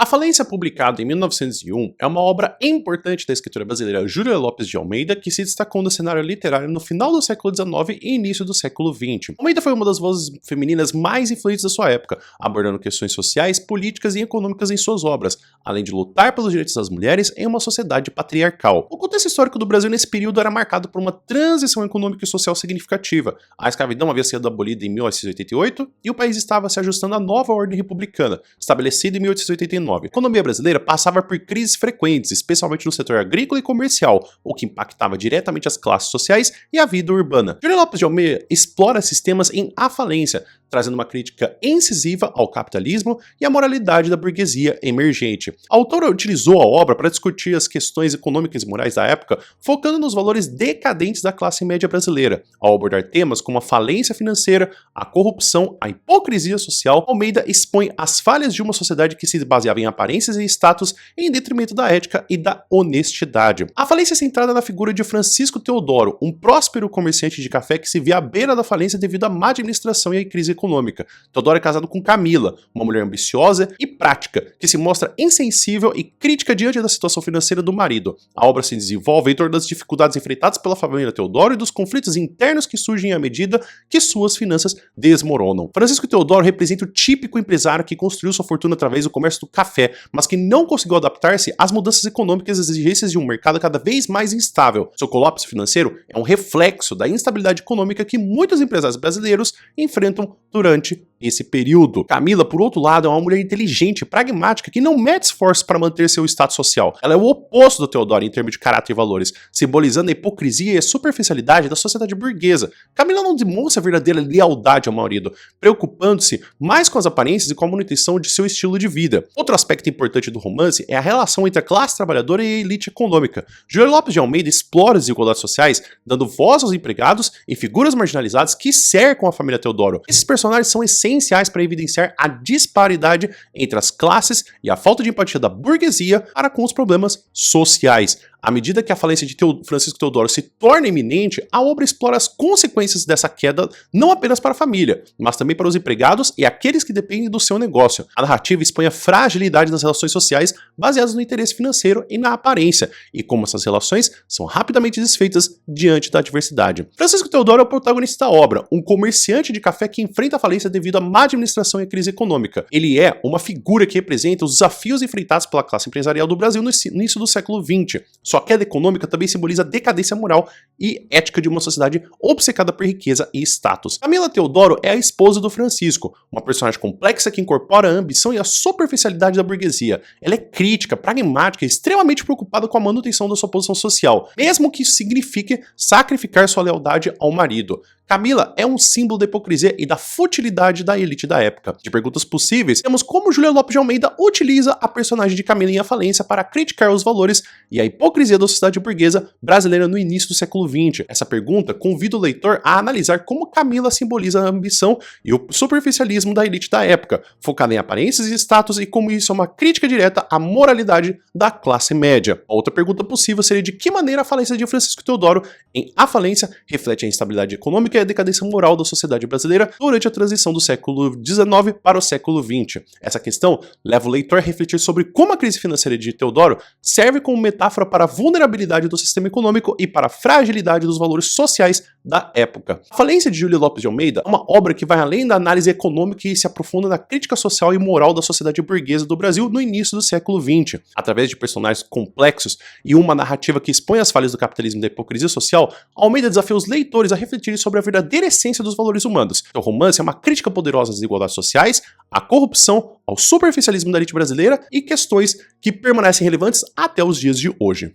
A Falência, publicada em 1901, é uma obra importante da escritora brasileira Júlia Lopes de Almeida, que se destacou no cenário literário no final do século XIX e início do século XX. Almeida foi uma das vozes femininas mais influentes da sua época, abordando questões sociais, políticas e econômicas em suas obras, além de lutar pelos direitos das mulheres em uma sociedade patriarcal. O contexto histórico do Brasil nesse período era marcado por uma transição econômica e social significativa. A escravidão havia sido abolida em 1888 e o país estava se ajustando à nova ordem republicana, estabelecida em 1889. A economia brasileira passava por crises frequentes, especialmente no setor agrícola e comercial, o que impactava diretamente as classes sociais e a vida urbana. Júlia Lopes de Almeida explora esses temas em A Falência, trazendo uma crítica incisiva ao capitalismo e à moralidade da burguesia emergente. A autora utilizou a obra para discutir as questões econômicas e morais da época, focando nos valores decadentes da classe média brasileira. Ao abordar temas como a falência financeira, a corrupção, a hipocrisia social, Almeida expõe as falhas de uma sociedade que se baseava em aparências e status em detrimento da ética e da honestidade. A falência é centrada na figura de Francisco Teodoro, um próspero comerciante de café que se via à beira da falência devido à má administração e à crise econômica. Teodoro é casado com Camila, uma mulher ambiciosa e prática, que se mostra insensível e crítica diante da situação financeira do marido. A obra se desenvolve em torno das dificuldades enfrentadas pela família Teodoro e dos conflitos internos que surgem à medida que suas finanças desmoronam. Francisco Teodoro representa o típico empresário que construiu sua fortuna através do comércio do café, mas que não conseguiu adaptar-se às mudanças econômicas e às exigências de um mercado cada vez mais instável. Seu colapso financeiro é um reflexo da instabilidade econômica que muitos empresários brasileiros enfrentam durante esse período. Camila, por outro lado, é uma mulher inteligente e pragmática que não mete esforços para manter seu status social. Ela é o oposto do Teodoro em termos de caráter e valores, simbolizando a hipocrisia e a superficialidade da sociedade burguesa. Camila não demonstra verdadeira lealdade ao marido, preocupando-se mais com as aparências e com a manutenção de seu estilo de vida. Outro aspecto importante do romance é a relação entre a classe trabalhadora e a elite econômica. Júlia Lopes de Almeida explora as desigualdades sociais, dando voz aos empregados e figuras marginalizadas que cercam a família Teodoro. Esses personagens são essenciais para evidenciar a disparidade entre as classes e a falta de empatia da burguesia para com os problemas sociais. À medida que a falência de Francisco Teodoro se torna iminente, a obra explora as consequências dessa queda não apenas para a família, mas também para os empregados e aqueles que dependem do seu negócio. A narrativa expõe a fragilidade das relações sociais baseadas no interesse financeiro e na aparência, e como essas relações são rapidamente desfeitas diante da adversidade. Francisco Teodoro é o protagonista da obra, um comerciante de café que enfrenta a falência devido à má administração e à crise econômica. Ele é uma figura que representa os desafios enfrentados pela classe empresarial do Brasil no início do século XX. Sua queda econômica também simboliza a decadência moral e ética de uma sociedade obcecada por riqueza e status. Camila Teodoro é a esposa do Francisco, uma personagem complexa que incorpora a ambição e a superficialidade da burguesia. Ela é crítica, pragmática e extremamente preocupada com a manutenção da sua posição social, mesmo que isso signifique sacrificar sua lealdade ao marido. Camila é um símbolo da hipocrisia e da futilidade da elite da época. De perguntas possíveis, temos como Júlia Lopes de Almeida utiliza a personagem de Camila em A Falência para criticar os valores e a hipocrisia da sociedade burguesa brasileira no início do século XX. Essa pergunta convida o leitor a analisar como Camila simboliza a ambição e o superficialismo da elite da época, focada em aparências e status, e como isso é uma crítica direta à moralidade da classe média. A outra pergunta possível seria de que maneira a falência de Francisco Teodoro em A Falência reflete a instabilidade econômica e a decadência moral da sociedade brasileira durante a transição do século XIX para o século XX. Essa questão leva o leitor a refletir sobre como a crise financeira de Teodoro serve como metáfora para a vulnerabilidade do sistema econômico e para a fragilidade dos valores sociais da época. A Falência de Júlia Lopes de Almeida é uma obra que vai além da análise econômica e se aprofunda na crítica social e moral da sociedade burguesa do Brasil no início do século XX. Através de personagens complexos e uma narrativa que expõe as falhas do capitalismo e da hipocrisia social, Almeida desafia os leitores a refletirem sobre a verdadeira essência dos valores humanos. O romance é uma crítica poderosa às desigualdades sociais, à corrupção, ao superficialismo da elite brasileira e questões que permanecem relevantes até os dias de hoje.